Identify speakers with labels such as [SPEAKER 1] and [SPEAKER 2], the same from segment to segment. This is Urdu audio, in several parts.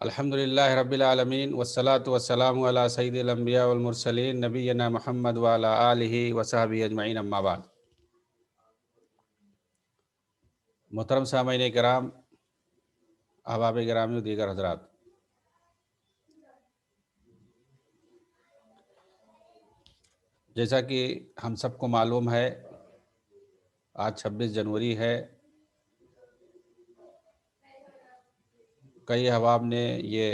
[SPEAKER 1] الحمدللہ رب العالمین والصلاة والسلام علی سید الانبیاء والمرسلین نبینا محمد وعلی آلہ وصحبہ اجمعین اما بعد۔ محترم سامعین کرام، احباب گرامی و دیگر حضرات، جیسا کہ ہم سب کو معلوم ہے آج 26 جنوری ہے۔ کئی احباب نے یہ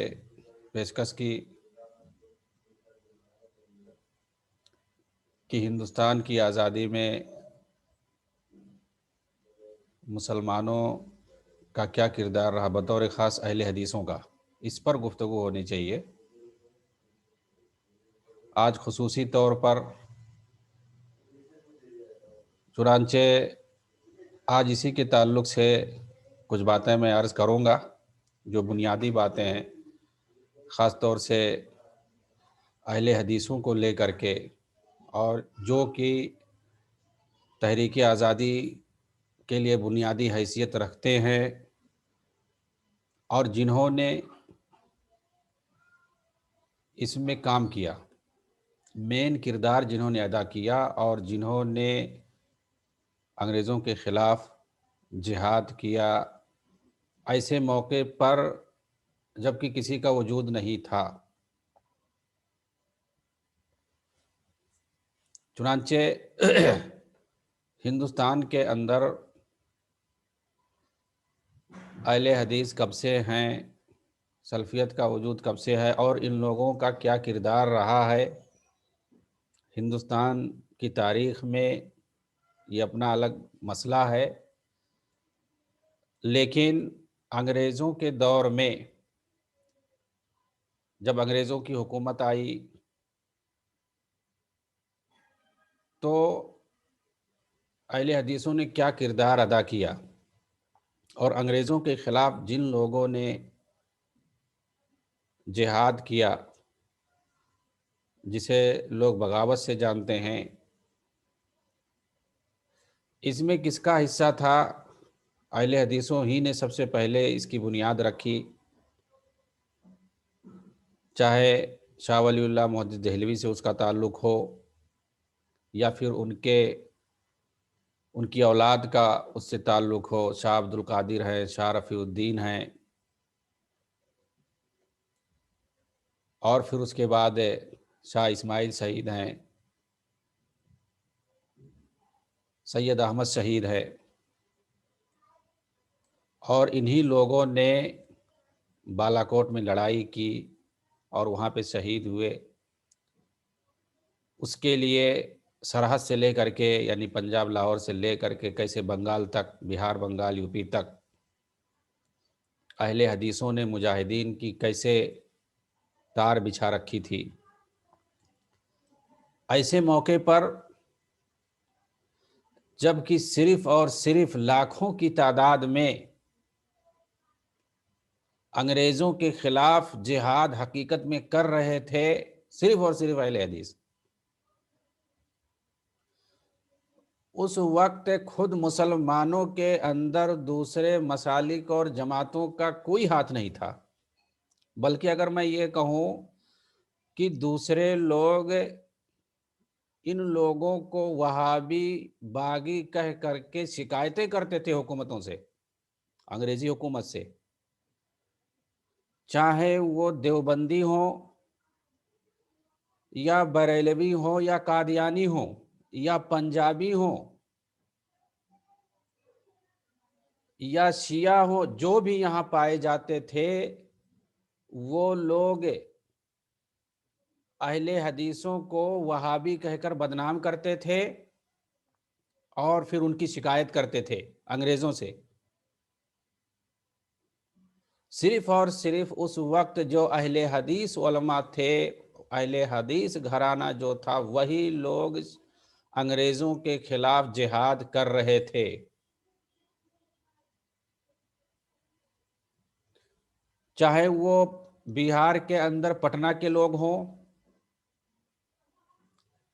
[SPEAKER 1] پیشکش کی کہ ہندوستان کی آزادی میں مسلمانوں کا کیا کردار رہا، بطور خاص اہل حدیثوں کا، اس پر گفتگو ہونی چاہیے۔ آج خصوصی طور پر چنانچہ آج اسی کے تعلق سے کچھ باتیں میں عرض کروں گا جو بنیادی باتیں ہیں، خاص طور سے اہل حدیثوں کو لے کر کے، اور جو کہ تحریک آزادی کے لیے بنیادی حیثیت رکھتے ہیں اور جنہوں نے اس میں کام کیا، مین کردار جنہوں نے ادا کیا، اور جنہوں نے انگریزوں کے خلاف جہاد کیا ایسے موقع پر جبکہ کسی کا وجود نہیں تھا۔ چنانچہ ہندوستان کے اندر اہل حدیث کب سے ہیں، سلفیت کا وجود کب سے ہے، اور ان لوگوں کا کیا کردار رہا ہے ہندوستان کی تاریخ میں، یہ اپنا الگ مسئلہ ہے۔ لیکن انگریزوں کے دور میں جب انگریزوں کی حکومت آئی تو اہل حدیثوں نے کیا کردار ادا کیا، اور انگریزوں کے خلاف جن لوگوں نے جہاد کیا، جسے لوگ بغاوت سے جانتے ہیں، اس میں کس کا حصہ تھا؟ اہل حدیثوں ہی نے سب سے پہلے اس کی بنیاد رکھی، چاہے شاہ ولی اللہ محدث دہلوی سے اس کا تعلق ہو، یا پھر ان کی اولاد کا اس سے تعلق ہو، شاہ عبد القادر ہیں، شاہ رفیع الدین ہیں، اور پھر اس کے بعد شاہ اسماعیل شہید ہیں، سید احمد شہید ہے، اور انہی لوگوں نے بالا کوٹ میں لڑائی کی اور وہاں پہ شہید ہوئے۔ اس کے لیے سرحد سے لے کر کے، یعنی پنجاب لاہور سے لے کر کے کیسے بنگال تک، بہار بنگال یو پی تک اہل حدیثوں نے مجاہدین کی کیسے تار بچھا رکھی تھی۔ ایسے موقع پر جب کہ صرف اور صرف لاکھوں کی تعداد میں انگریزوں کے خلاف جہاد حقیقت میں کر رہے تھے صرف اور صرف اہل حدیث، اس وقت خود مسلمانوں کے اندر دوسرے مسالک اور جماعتوں کا کوئی ہاتھ نہیں تھا، بلکہ اگر میں یہ کہوں کہ دوسرے لوگ ان لوگوں کو وہابی باغی کہہ کر کے شکایتیں کرتے تھے حکومتوں سے، انگریزی حکومت سے، چاہے وہ دیوبندی ہوں یا بریلوی ہوں یا قادیانی ہوں یا پنجابی ہوں یا شیعہ ہوں، جو بھی یہاں پائے جاتے تھے وہ لوگ اہل حدیثوں کو وہابی کہہ کر بدنام کرتے تھے اور پھر ان کی شکایت کرتے تھے انگریزوں سے۔ صرف اور صرف اس وقت جو اہل حدیث علماء تھے، اہل حدیث گھرانہ جو تھا، وہی لوگ انگریزوں کے خلاف جہاد کر رہے تھے۔ چاہے وہ بہار کے اندر پٹنہ کے لوگ ہوں،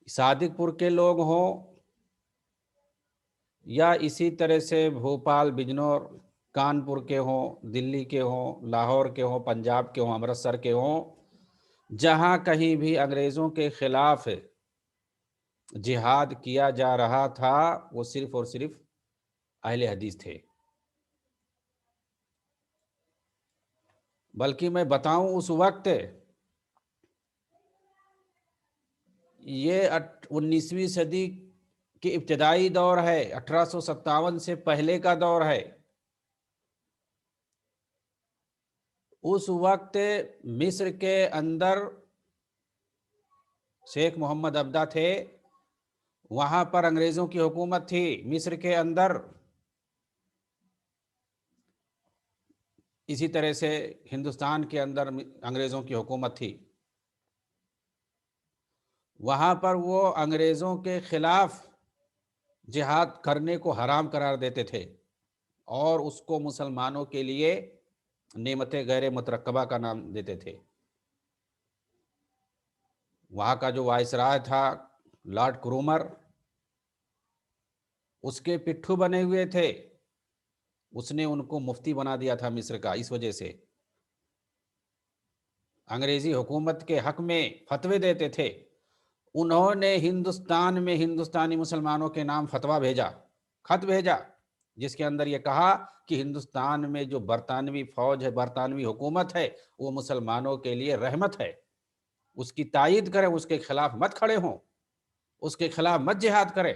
[SPEAKER 1] صادق پور کے لوگ ہوں، یا اسی طرح سے بھوپال، بجنور، کانپور کے ہوں، دلی کے ہوں، لاہور کے ہوں، پنجاب کے ہوں، امرتسر کے ہوں، جہاں کہیں بھی انگریزوں کے خلاف جہاد کیا جا رہا تھا وہ صرف اور صرف اہل حدیث تھے۔ بلکہ میں بتاؤں اس وقت یہ 19ویں صدی کی ابتدائی دور ہے، 1857 سے پہلے کا دور ہے۔ اس وقت مصر کے اندر شیخ محمد عبدہ تھے، وہاں پر انگریزوں کی حکومت تھی مصر کے اندر۔ اسی طرح سے ہندوستان کے اندر انگریزوں کی حکومت تھی، وہاں پر وہ انگریزوں کے خلاف جہاد کرنے کو حرام قرار دیتے تھے اور اس کو مسلمانوں کے لیے نعمت غیر مترقبہ کا نام دیتے تھے۔ وہاں کا جو وائسرائے تھا لارڈ کرومر، اس کے پٹھو بنے ہوئے تھے، اس نے ان کو مفتی بنا دیا تھا مصر کا۔ اس وجہ سے انگریزی حکومت کے حق میں فتوے دیتے تھے۔ انہوں نے ہندوستان میں ہندوستانی مسلمانوں کے نام فتویٰ بھیجا، خط بھیجا، جس کے اندر یہ کہا کہ ہندوستان میں جو برطانوی فوج ہے، برطانوی حکومت ہے، وہ مسلمانوں کے لیے رحمت ہے، اس کی تائید کریں، اس کے خلاف مت کھڑے ہوں، اس کے خلاف مت جہاد کریں۔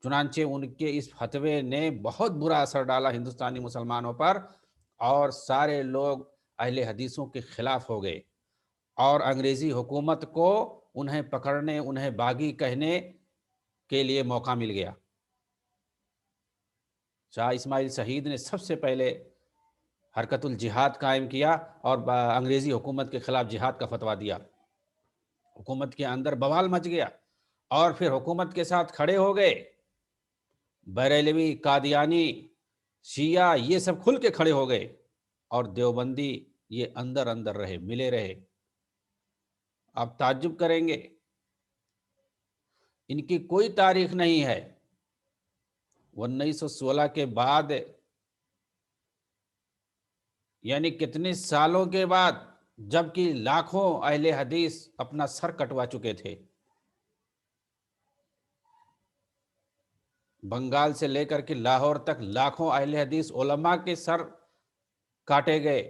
[SPEAKER 1] چنانچہ ان کے اس فتوے نے بہت برا اثر ڈالا ہندوستانی مسلمانوں پر، اور سارے لوگ اہل حدیثوں کے خلاف ہو گئے، اور انگریزی حکومت کو انہیں پکڑنے، انہیں باغی کہنے کے لیے موقع مل گیا۔ شاہ اسماعیل شہید نے سب سے پہلے حرکت الجہاد قائم کیا اور انگریزی حکومت کے خلاف جہاد کا فتویٰ دیا۔ حکومت کے اندر بوال مچ گیا، اور پھر حکومت کے ساتھ کھڑے ہو گئے بریلوی، قادیانی، شیعہ، یہ سب کھل کے کھڑے ہو گئے، اور دیوبندی یہ اندر اندر رہے، ملے رہے۔ آپ تعجب کریں گے، ان کی کوئی تاریخ نہیں ہے۔ 1916 کے بعد، یعنی کتنے سالوں کے بعد، جبکہ لاکھوں اہل حدیث اپنا سر کٹوا چکے تھے، بنگال سے لے کر کے لاہور تک لاکھوں اہل حدیث علماء کے سر کاٹے گئے،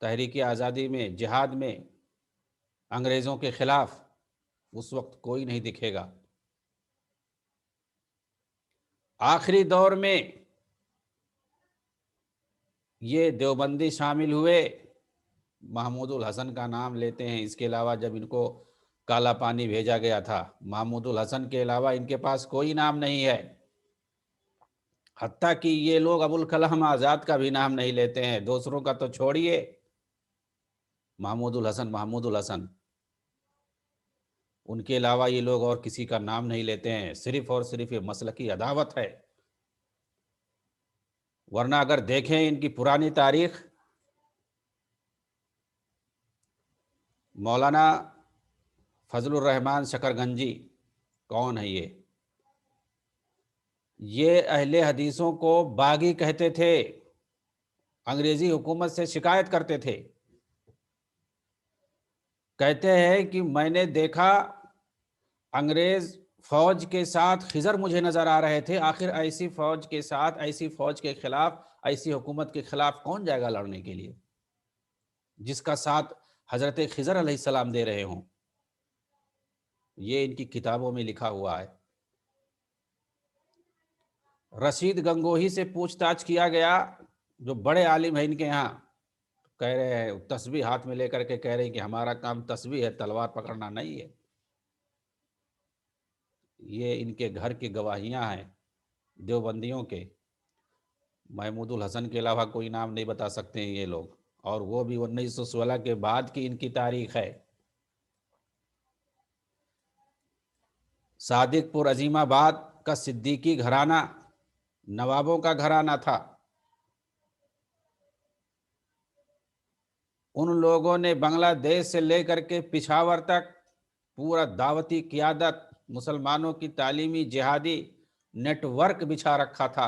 [SPEAKER 1] تحریک آزادی میں، جہاد میں، انگریزوں کے خلاف اس وقت کوئی نہیں دکھے گا۔ آخری دور میں یہ دیوبندی شامل ہوئے، محمود الحسن کا نام لیتے ہیں، اس کے علاوہ جب ان کو کالا پانی بھیجا گیا تھا، محمود الحسن کے علاوہ ان کے پاس کوئی نام نہیں ہے، حتیٰ کہ یہ لوگ ابوالکلام آزاد کا بھی نام نہیں لیتے ہیں، دوسروں کا تو چھوڑیے، محمود الحسن، محمود الحسن، ان کے علاوہ یہ لوگ اور کسی کا نام نہیں لیتے ہیں، صرف اور صرف یہ مسلکی عداوت ہے۔ ورنہ اگر دیکھیں ان کی پرانی تاریخ، مولانا فضل الرحمن شکرگنجی کون ہے یہ اہل حدیثوں کو باغی کہتے تھے، انگریزی حکومت سے شکایت کرتے تھے، کہتے ہیں کہ میں نے دیکھا انگریز فوج کے ساتھ خضر مجھے نظر آ رہے تھے، آخر ایسی فوج کے ساتھ، ایسی فوج کے خلاف، ایسی حکومت کے خلاف کون جائے گا لڑنے کے لیے جس کا ساتھ حضرت خضر علیہ السلام دے رہے ہوں۔ یہ ان کی کتابوں میں لکھا ہوا ہے۔ رشید گنگوہی سے پوچھ تاچھ کیا گیا، جو بڑے عالم ہیں ان کے یہاں، کہہ رہے ہیں، تسبیح ہاتھ میں لے کر کے کہہ رہے ہیں کہ ہمارا کام تسبیح ہے، تلوار پکڑنا نہیں ہے۔ یہ ان کے گھر کی گواہیاں ہیں دیوبندیوں کے، محمود الحسن کے علاوہ کوئی نام نہیں بتا سکتے ہیں یہ لوگ، اور وہ بھی 1916 کے بعد کی ان کی تاریخ ہے۔ صادق پور عظیم آباد کا صدیقی گھرانہ نوابوں کا گھرانہ تھا۔ ان لوگوں نے بنگلہ دیش سے لے کر کے پشاور تک پورا دعوتی قیادت، مسلمانوں کی تعلیمی جہادی نیٹ ورک بچھا رکھا تھا،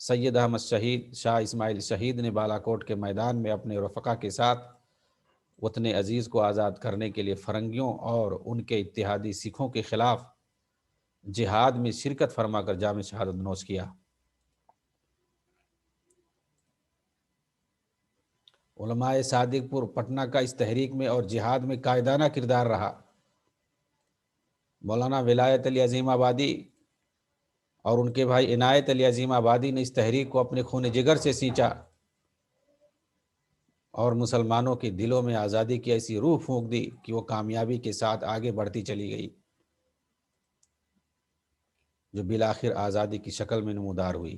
[SPEAKER 1] سید احمد شہید، شاہ اسماعیل شہید نے بالاکوٹ کے میدان میں اپنے رفقا کے ساتھ وطن عزیز کو آزاد کرنے کے لیے فرنگیوں اور ان کے اتحادی سکھوں کے خلاف جہاد میں شرکت فرما کر جام شہادت نوش کیا۔ علماء صادق پور پٹنہ کا اس تحریک میں اور جہاد میں قائدانہ کردار رہا۔ مولانا ولایت علی عظیم آبادی اور ان کے بھائی عنایت علی عظیم آبادی نے اس تحریک کو اپنے خون جگر سے سینچا اور مسلمانوں کے دلوں میں آزادی کی ایسی روح پھونک دی کہ وہ کامیابی کے ساتھ آگے بڑھتی چلی گئی، جو بالآخر آزادی کی شکل میں نمودار ہوئی۔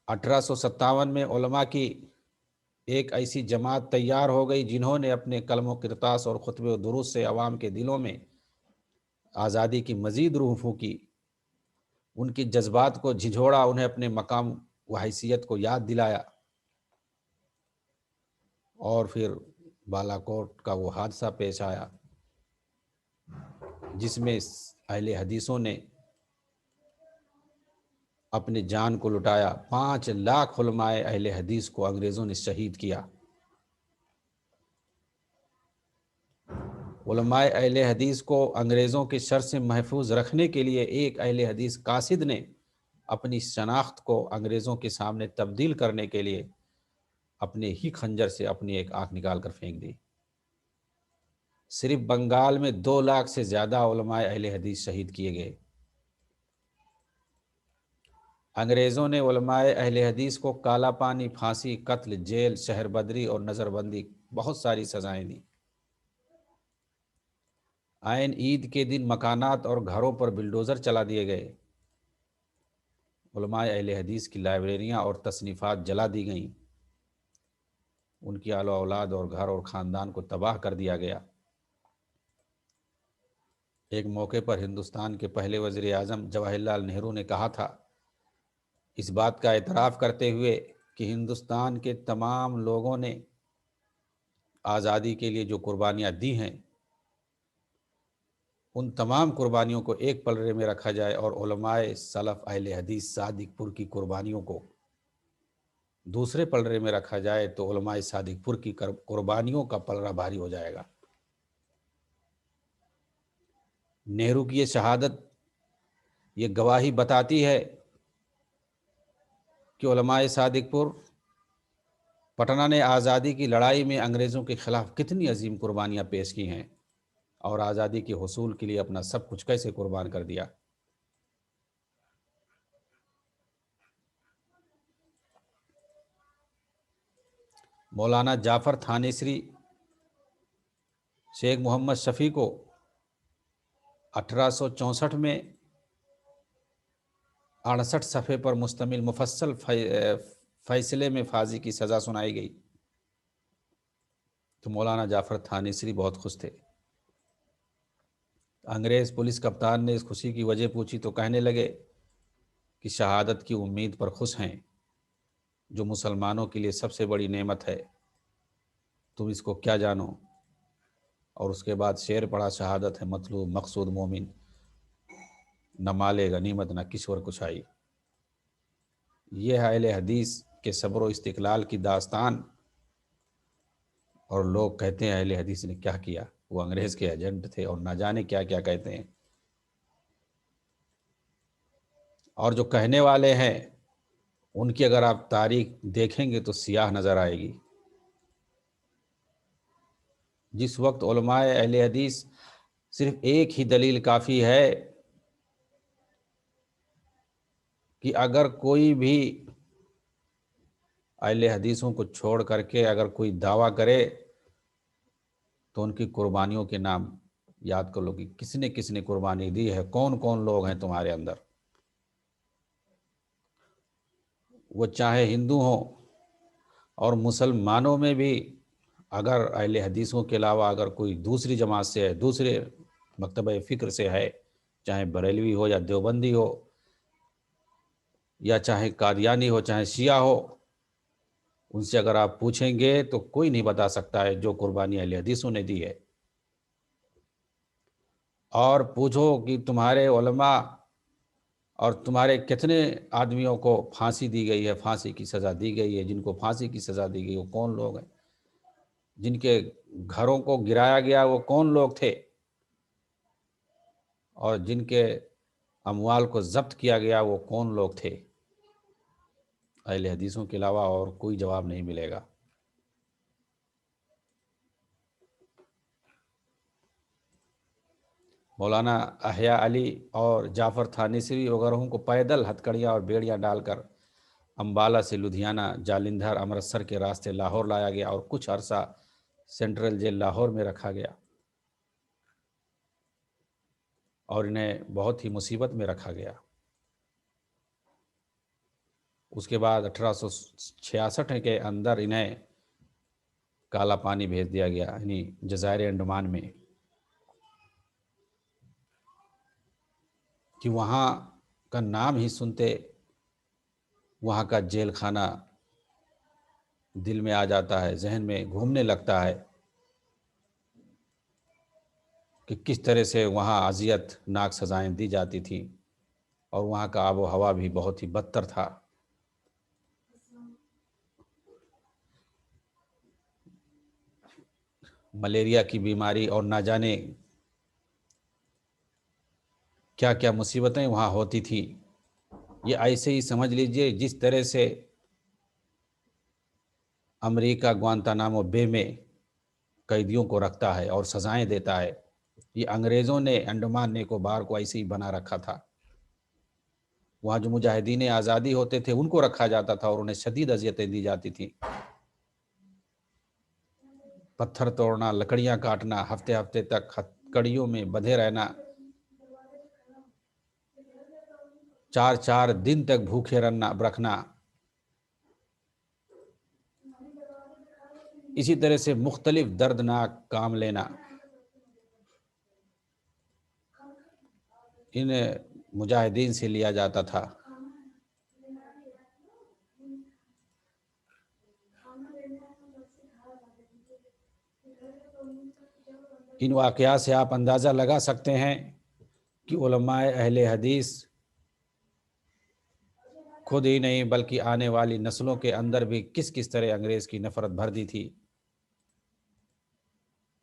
[SPEAKER 1] 1857 میں علماء کی ایک ایسی جماعت تیار ہو گئی جنہوں نے اپنے قلم و کرتاس اور خطبے و دروس سے عوام کے دلوں میں آزادی کی مزید روح پھونکی، ان کی جذبات کو جھنجھوڑا، انہیں اپنے مقام و حیثیت کو یاد دلایا، اور پھر بالاکوٹ کا وہ حادثہ پیش آیا جس میں اہل حدیثوں نے اپنے جان کو لٹایا۔ 5 لاکھ علماء اہل حدیث کو انگریزوں نے شہید کیا۔ علماء اہل حدیث کو انگریزوں کے شر سے محفوظ رکھنے کے لیے ایک اہل حدیث قاصد نے اپنی شناخت کو انگریزوں کے سامنے تبدیل کرنے کے لیے اپنے ہی خنجر سے اپنی ایک آنکھ نکال کر پھینک دی۔ صرف بنگال میں 2 لاکھ سے زیادہ علماء اہل حدیث شہید کیے گئے۔ انگریزوں نے علماء اہل حدیث کو کالا پانی، پھانسی، قتل، جیل، شہر بدری اور نظر بندی بہت ساری سزائیں دیں۔ عین عید کے دن مکانات اور گھروں پر بلڈوزر چلا دیے گئے۔ علماء اہل حدیث کی لائبریریاں اور تصنیفات جلا دی گئیں، ان کی آل و اولاد اور گھر اور خاندان کو تباہ کر دیا گیا۔ ایک موقع پر ہندوستان کے پہلے وزیر اعظم جواہر لال نہرو نے کہا تھا، اس بات کا اعتراف کرتے ہوئے کہ ہندوستان کے تمام لوگوں نے آزادی کے لیے جو قربانیاں دی ہیں، ان تمام قربانیوں کو ایک پلڑے میں رکھا جائے اور علماء سلف اہل حدیث صادق پور کی قربانیوں کو دوسرے پلڑے میں رکھا جائے تو علماء صادق پور کی قربانیوں کا پلڑا بھاری ہو جائے گا۔ نہرو کی یہ شہادت یہ گواہی بتاتی ہے کہ علماء صادق پور پٹنہ نے آزادی کی لڑائی میں انگریزوں کے خلاف کتنی عظیم قربانیاں پیش کی ہیں اور آزادی کے حصول کے لیے اپنا سب کچھ کیسے قربان کر دیا۔ مولانا جعفر تھانیسری شیخ محمد شفیع کو 1864 میں 68 صفحے پر مشتمل مفصل فیصلے میں پھانسی کی سزا سنائی گئی تو مولانا جعفر تھانیسری بہت خوش تھے۔ انگریز پولیس کپتان نے اس خوشی کی وجہ پوچھی تو کہنے لگے کہ شہادت کی امید پر خوش ہیں، جو مسلمانوں کے لیے سب سے بڑی نعمت ہے، تم اس کو کیا جانو؟ اور اس کے بعد شعر پڑھا، شہادت ہے مطلوب مقصود مومن، نہ مال غنیمت نہ کشور کشائی۔ یہ ہے اہل حدیث کے صبر و استقلال کی داستان، اور لوگ کہتے ہیں اہل حدیث نے کیا کیا، وہ انگریز کے ایجنٹ تھے اور نہ جانے کیا کیا کہتے ہیں۔ اور جو کہنے والے ہیں ان کی اگر آپ تاریخ دیکھیں گے تو سیاہ نظر آئے گی۔ جس وقت علماء اہل حدیث صرف ایک ہی دلیل کافی ہے کہ اگر کوئی بھی اہل حدیثوں کو چھوڑ کر کے اگر کوئی دعویٰ کرے تو ان کی قربانیوں کے نام یاد کر لو کہ کس نے قربانی دی ہے، کون کون لوگ ہیں تمہارے اندر، وہ چاہے ہندو ہوں اور مسلمانوں میں بھی اگر اہل حدیثوں کے علاوہ اگر کوئی دوسری جماعت سے ہے، دوسرے مکتبہ فکر سے ہے، چاہے بریلوی ہو یا دیوبندی ہو یا چاہے قادیانی ہو چاہے شیعہ ہو، ان سے اگر آپ پوچھیں گے تو کوئی نہیں بتا سکتا ہے جو قربانی اہل حدیثوں نے دی ہے۔ اور پوچھو کہ تمہارے علماء اور تمہارے کتنے آدمیوں کو پھانسی دی گئی ہے، پھانسی کی سزا دی گئی ہے، جن کو پھانسی کی سزا دی گئی وہ کون لوگ ہیں؟ جن کے گھروں کو گرایا گیا وہ کون لوگ تھے؟ اور جن کے اموال کو ضبط کیا گیا وہ کون لوگ تھے؟ اہل حدیثوں کے علاوہ اور کوئی جواب نہیں ملے گا۔ مولانا احیاء علی اور جعفر تھانیسری وغیرہ کو پیدل ہتھکڑیاں اور بیڑیاں ڈال کر امبالہ سے لدھیانہ، جالندھر، امرتسر کے راستے لاہور لایا گیا اور کچھ عرصہ سینٹرل جیل لاہور میں رکھا گیا اور انہیں بہت ہی مصیبت میں رکھا گیا۔ اس کے بعد 1866 کے اندر انہیں کالا پانی بھیج دیا گیا، یعنی جزائر انڈمان میں، کہ وہاں کا نام ہی سنتے وہاں کا جیل خانہ دل میں آ جاتا ہے، ذہن میں گھومنے لگتا ہے کہ کس طرح سے وہاں اذیت ناک سزائیں دی جاتی تھیں، اور وہاں کا آب و ہوا بھی بہت ہی بدتر تھا۔ ملیریا کی بیماری اور نہ جانے کیا کیا مصیبتیں وہاں ہوتی تھیں۔ یہ ایسے ہی سمجھ لیجئے جس طرح سے امریکہ گوانتانامو بے میں قیدیوں کو رکھتا ہے اور سزائیں دیتا ہے، یہ انگریزوں نے انڈمان نکوبار کو ایسے ہی بنا رکھا تھا۔ وہاں جو مجاہدین آزادی ہوتے تھے ان کو رکھا جاتا تھا اور انہیں شدید اذیتیں دی جاتی تھیں، پتھر توڑنا، لکڑیاں کاٹنا، ہفتے ہفتے تک کڑیوں میں بندھے رہنا، 4 دن تک بھوکے رکھنا، اسی طرح سے مختلف دردناک کام لینا، ان مجاہدین سے لیا جاتا تھا۔ ان واقعات سے آپ اندازہ لگا سکتے ہیں کہ علماء اہل حدیث خود ہی نہیں بلکہ آنے والی نسلوں کے اندر بھی کس کس طرح انگریز کی نفرت بھر دی تھی،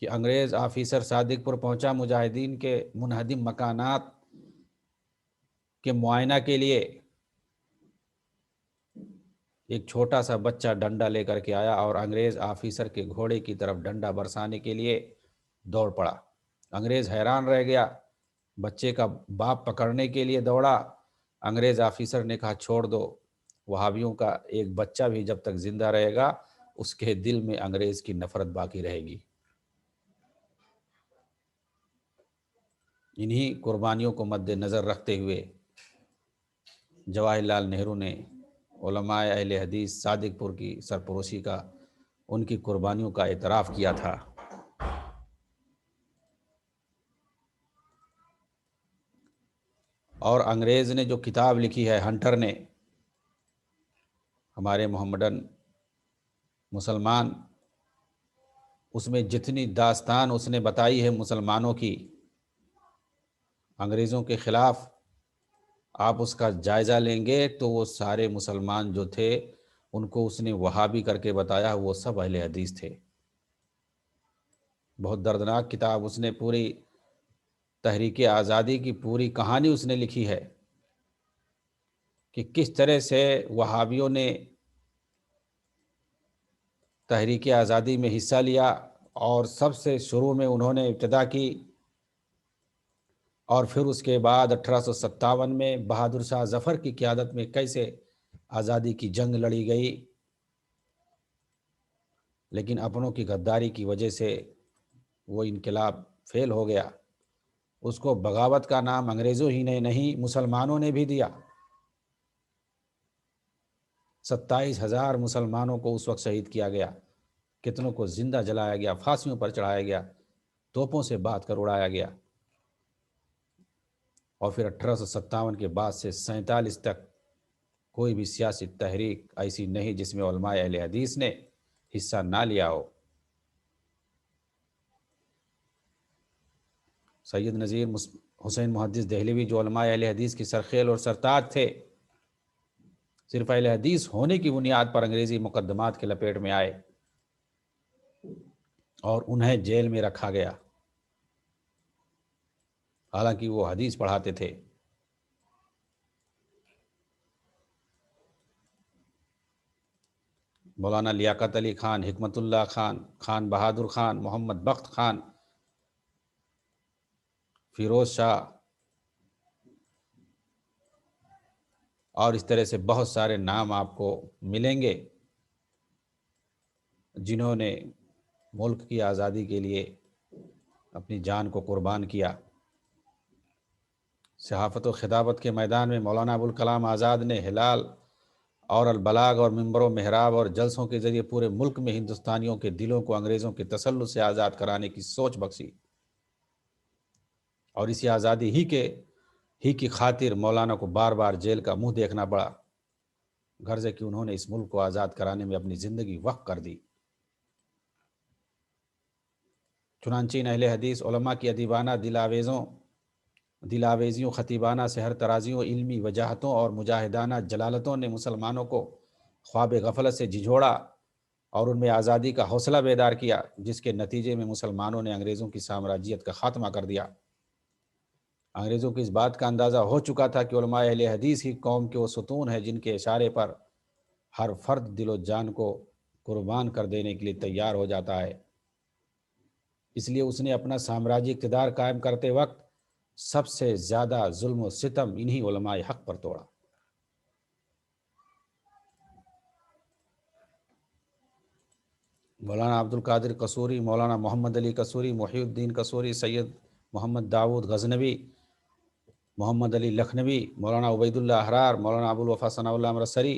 [SPEAKER 1] کہ انگریز آفیسر صادق پور پہنچا مجاہدین کے منہدم مکانات کے معائنہ کے لیے، ایک چھوٹا سا بچہ ڈنڈا لے کر کے آیا اور انگریز آفیسر کے گھوڑے کی طرف ڈنڈا برسانے کے لیے دوڑ پڑا۔ انگریز حیران رہ گیا، بچے کا باپ پکڑنے کے لیے دوڑا، انگریز آفیسر نے کہا چھوڑ دو، وہابیوں کا ایک بچہ بھی جب تک زندہ رہے گا اس کے دل میں انگریز کی نفرت باقی رہے گی۔ انہی قربانیوں کو مد نظر رکھتے ہوئے جواہر لال نہرو نے علماء اہل حدیث صادق پور کی سرپرستی کا، ان کی قربانیوں کا اعتراف کیا تھا۔ اور انگریز نے جو کتاب لکھی ہے، ہنٹر نے، ہمارے محمدن مسلمان، اس میں جتنی داستان اس نے بتائی ہے مسلمانوں کی انگریزوں کے خلاف، آپ اس کا جائزہ لیں گے تو وہ سارے مسلمان جو تھے ان کو اس نے وہابی کر کے بتایا، وہ سب اہل حدیث تھے۔ بہت دردناک کتاب، اس نے پوری تحریک آزادی کی پوری کہانی اس نے لکھی ہے کہ کس طرح سے وہابیوں نے تحریک آزادی میں حصہ لیا، اور سب سے شروع میں انہوں نے ابتدا کی، اور پھر اس کے بعد 1857 میں بہادر شاہ ظفر کی قیادت میں کیسے آزادی کی جنگ لڑی گئی، لیکن اپنوں کی غداری کی وجہ سے وہ انقلاب فیل ہو گیا۔ اس کو بغاوت کا نام انگریزوں ہی نے نہیں مسلمانوں نے بھی دیا۔ 27,000 مسلمانوں کو اس وقت شہید کیا گیا، کتنوں کو زندہ جلایا گیا، پھانسیوں پر چڑھایا گیا، توپوں سے بات کر اڑایا گیا۔ اور پھر 1857 کے بعد سے 47 تک کوئی بھی سیاسی تحریک ایسی نہیں جس میں علماء اہل حدیث نے حصہ نہ لیا ہو۔ سید نذیر حسین محدث دہلوی جو علماء اہل حدیث کی سرخیل اور سرتاج تھے، صرف اہل حدیث ہونے کی بنیاد پر انگریزی مقدمات کے لپیٹ میں آئے اور انہیں جیل میں رکھا گیا، حالانکہ وہ حدیث پڑھاتے تھے۔ مولانا لیاقت علی خان، حکمت اللہ خان، خان بہادر خان، محمد بخت خان، فیروز شاہ، اور اس طرح سے بہت سارے نام آپ کو ملیں گے جنہوں نے ملک کی آزادی کے لیے اپنی جان کو قربان کیا۔ صحافت و خطابت کے میدان میں مولانا ابوالکلام آزاد نے ہلال اور البلاغ اور منبر و محراب اور جلسوں کے ذریعے پورے ملک میں ہندوستانیوں کے دلوں کو انگریزوں کے تسلط سے آزاد کرانے کی سوچ بخشی، اور اسی آزادی ہی کی خاطر مولانا کو بار بار جیل کا منہ دیکھنا پڑا، غرض ہے کہ انہوں نے اس ملک کو آزاد کرانے میں اپنی زندگی وقف کر دی۔ چنانچہ ان اہل حدیث علماء کی ادیبانہ دلاویزیوں، خطیبانہ سحر ترازیوں، علمی وجاہتوں اور مجاہدانہ جلالتوں نے مسلمانوں کو خواب غفلت سے جھنجھوڑا اور ان میں آزادی کا حوصلہ بیدار کیا، جس کے نتیجے میں مسلمانوں نے انگریزوں کی سامراجیت کا خاتمہ کر دیا۔ انگریزوں کو اس بات کا اندازہ ہو چکا تھا کہ علماء اہل حدیث ہی قوم کے وہ ستون ہیں جن کے اشارے پر ہر فرد دل و جان کو قربان کر دینے کے لیے تیار ہو جاتا ہے۔ اس لیے اس نے اپنا سامراجی اقتدار قائم کرتے وقت سب سے زیادہ ظلم و ستم انہی علماء حق پر توڑا۔ مولانا عبدالقادر قصوری، مولانا محمد علی قصوری، محی الدین قصوری، سید محمد داؤد غزنوی، محمد علی لکھنوی، مولانا عبید اللہ احرار، مولانا ابوالوفا ثناء اللہ امرتسری،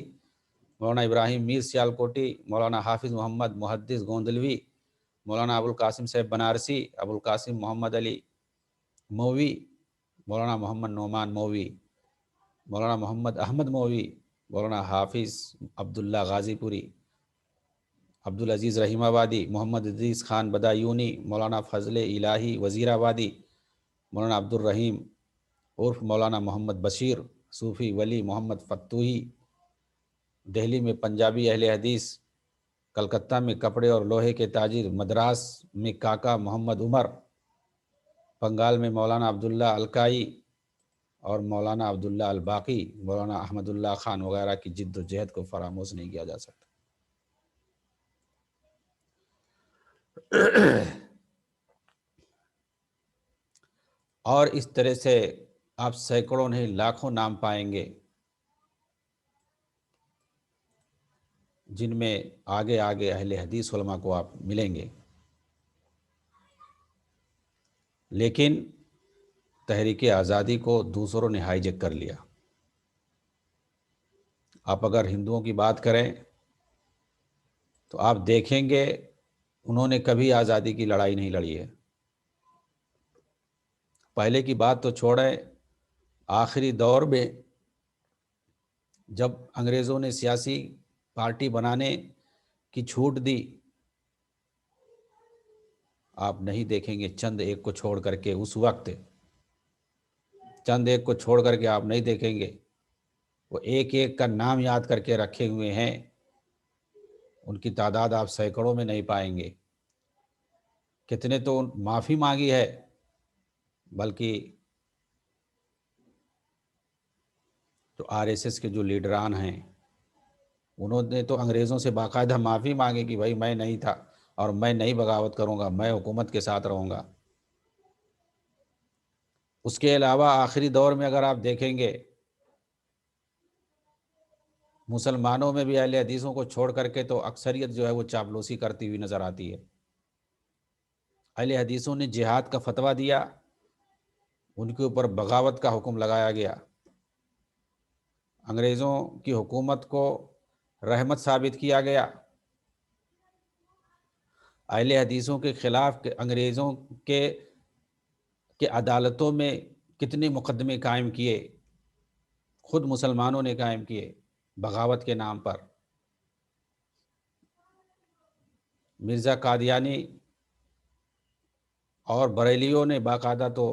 [SPEAKER 1] مولانا ابراہیم میر سیالکوٹی، مولانا حافظ محمد محدث گوندلوی، مولانا ابوالقاسم صاحب بنارسی، ابوالقاسم محمد علی مووی، مولانا محمد نعمان مووی، مولانا محمد احمد مووی، مولانا حافظ عبداللہ غازی پوری، عبدالعزیز رحیم آبادی، محمد عزیز خان بدایونی، مولانا فضل الہی وزیر آبادی، مولانا عبد الرحیم عرف مولانا محمد بشیر، صوفی ولی محمد فتوحی، دہلی میں پنجابی اہل حدیث، کلکتہ میں کپڑے اور لوہے کے تاجر، مدراس میں کاکا محمد عمر، بنگال میں مولانا عبداللہ الکائی اور مولانا عبداللہ الباقی، مولانا احمد اللہ خان وغیرہ کی جد و جہد کو فراموش نہیں کیا جا سکتا۔ اور اس طرح سے آپ سینکڑوں نہیں لاکھوں نام پائیں گے جن میں آگے آگے اہل حدیث علماء کو آپ ملیں گے۔ لیکن تحریک آزادی کو دوسروں نے ہائی جیک کر لیا۔ آپ اگر ہندوؤں کی بات کریں تو آپ دیکھیں گے انہوں نے کبھی آزادی کی لڑائی نہیں لڑی ہے۔ پہلے کی بات تو چھوڑیں، آخری دور میں جب انگریزوں نے سیاسی پارٹی بنانے کی چھوٹ دی، آپ نہیں دیکھیں گے چند ایک کو چھوڑ کر کے، اس وقت چند ایک کو چھوڑ کر کے آپ نہیں دیکھیں گے، وہ ایک ایک کا نام یاد کر کے رکھے ہوئے ہیں، ان کی تعداد آپ سینکڑوں میں نہیں پائیں گے۔ کتنے تو معافی مانگی ہے، بلکہ جو RSS کے جو لیڈران ہیں انہوں نے تو انگریزوں سے باقاعدہ معافی مانگی کہ بھائی میں نہیں تھا اور میں نہیں بغاوت کروں گا، میں حکومت کے ساتھ رہوں گا۔ اس کے علاوہ آخری دور میں اگر آپ دیکھیں گے مسلمانوں میں بھی اہل حدیثوں کو چھوڑ کر کے تو اکثریت جو ہے وہ چاپلوسی کرتی ہوئی نظر آتی ہے۔ اہل حدیثوں نے جہاد کا فتویٰ دیا، ان کے اوپر بغاوت کا حکم لگایا گیا، انگریزوں کی حکومت کو رحمت ثابت کیا گیا، اہل حدیثوں کے خلاف انگریزوں کے عدالتوں میں کتنے مقدمے قائم کیے، خود مسلمانوں نے قائم کیے بغاوت کے نام پر۔ مرزا قادیانی اور بریلیوں نے باقاعدہ تو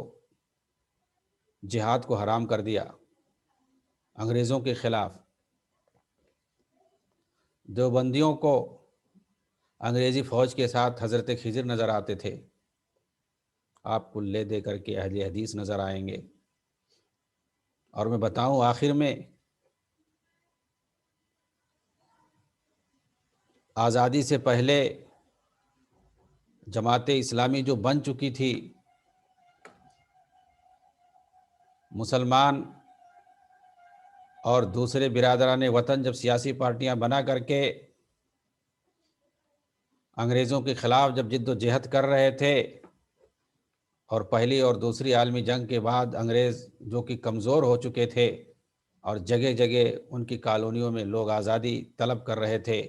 [SPEAKER 1] جہاد کو حرام کر دیا انگریزوں کے خلاف۔ دیوبندیوں کو انگریزی فوج کے ساتھ حضرت خضر نظر آتے تھے، آپ کو لے دے کر کے اہل حدیث نظر آئیں گے۔ اور میں بتاؤں آخر میں، آزادی سے پہلے جماعت اسلامی جو بن چکی تھی، مسلمان اور دوسرے برادران وطن جب سیاسی پارٹیاں بنا کر کے انگریزوں کے خلاف جب جد و جہد کر رہے تھے، اور پہلی اور دوسری عالمی جنگ کے بعد انگریز جو کہ کمزور ہو چکے تھے اور جگہ جگہ ان کی کالونیوں میں لوگ آزادی طلب کر رہے تھے،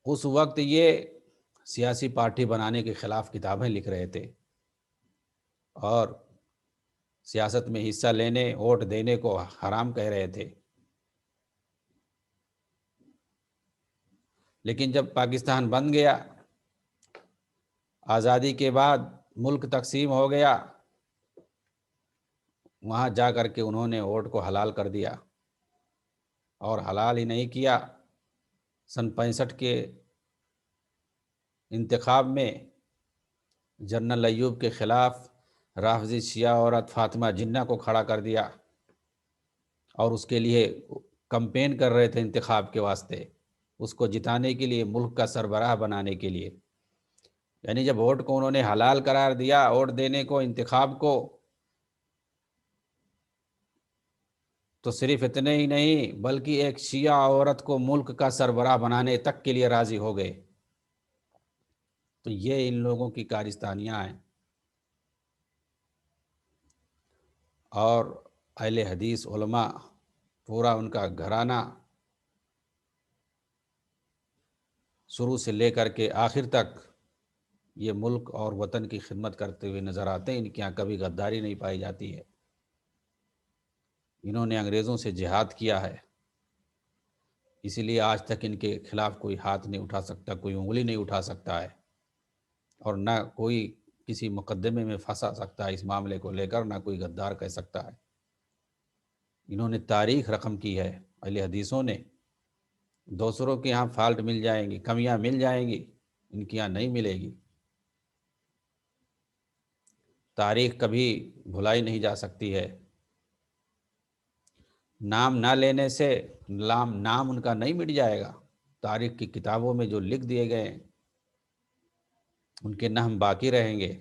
[SPEAKER 1] اس وقت یہ سیاسی پارٹی بنانے کے خلاف کتابیں لکھ رہے تھے اور سیاست میں حصہ لینے، ووٹ دینے کو حرام کہہ رہے تھے۔ لیکن جب پاکستان بن گیا، آزادی کے بعد ملک تقسیم ہو گیا، وہاں جا کر کے انہوں نے ووٹ کو حلال کر دیا، اور حلال ہی نہیں کیا، سن 65 کے انتخاب میں جنرل ایوب کے خلاف رافضی شیعہ عورت فاطمہ جنہ کو کھڑا کر دیا، اور اس کے لیے کمپین کر رہے تھے انتخاب کے واسطے، اس کو جتانے کے لیے، ملک کا سربراہ بنانے کے لیے۔ یعنی جب ووٹ کو انہوں نے حلال قرار دیا، ووٹ دینے کو، انتخاب کو، تو صرف اتنے ہی نہیں بلکہ ایک شیعہ عورت کو ملک کا سربراہ بنانے تک کے لیے راضی ہو گئے۔ تو یہ ان لوگوں کی کارستانیاں ہیں، اور اہل حدیث علماء پورا ان کا گھرانہ شروع سے لے کر کے آخر تک یہ ملک اور وطن کی خدمت کرتے ہوئے نظر آتے ہیں، ان کے یہاں کبھی غداری نہیں پائی جاتی ہے۔ انہوں نے انگریزوں سے جہاد کیا ہے، اسی لیے آج تک ان کے خلاف کوئی ہاتھ نہیں اٹھا سکتا، کوئی انگلی نہیں اٹھا سکتا ہے، اور نہ کوئی کسی مقدمے میں پھنسا سکتا ہے اس معاملے کو لے کر، نہ کوئی غدار کہہ سکتا ہے۔ انہوں نے تاریخ رقم کی ہے اہل حدیثوں نے۔ دوسروں کے یہاں فالٹ مل جائیں گی، کمیاں مل جائیں گی، ان کے یہاں نہیں ملے گی۔ تاریخ کبھی بھلائی نہیں جا سکتی ہے۔ نام نہ لینے سے نام ان کا نہیں مٹ جائے گا، تاریخ کی کتابوں میں جو لکھ دیے گئے ہیں ان کے نام باقی رہیں گے۔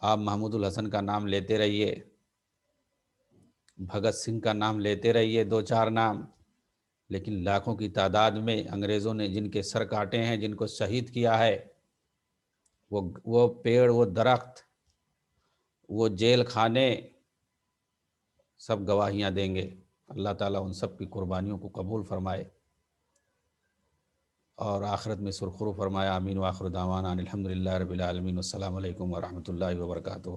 [SPEAKER 1] آپ محمود الحسن کا نام لیتے رہیے، بھگت سنگھ کا نام لیتے رہیے، 2-4 نام، لیکن لاکھوں کی تعداد میں انگریزوں نے جن کے سر کاٹے ہیں، جن کو شہید کیا ہے، وہ پیڑ، وہ درخت، وہ جیل خانے، سب گواہیاں دیں گے۔ اللہ تعالیٰ ان سب کی قربانیوں کو قبول فرمائے اور آخرت میں سرخرو فرمائے۔ آمین۔ وآخر دعوانا ان الحمدللہ رب العالمین۔ السلام علیکم ورحمۃ اللہ وبرکاتہ۔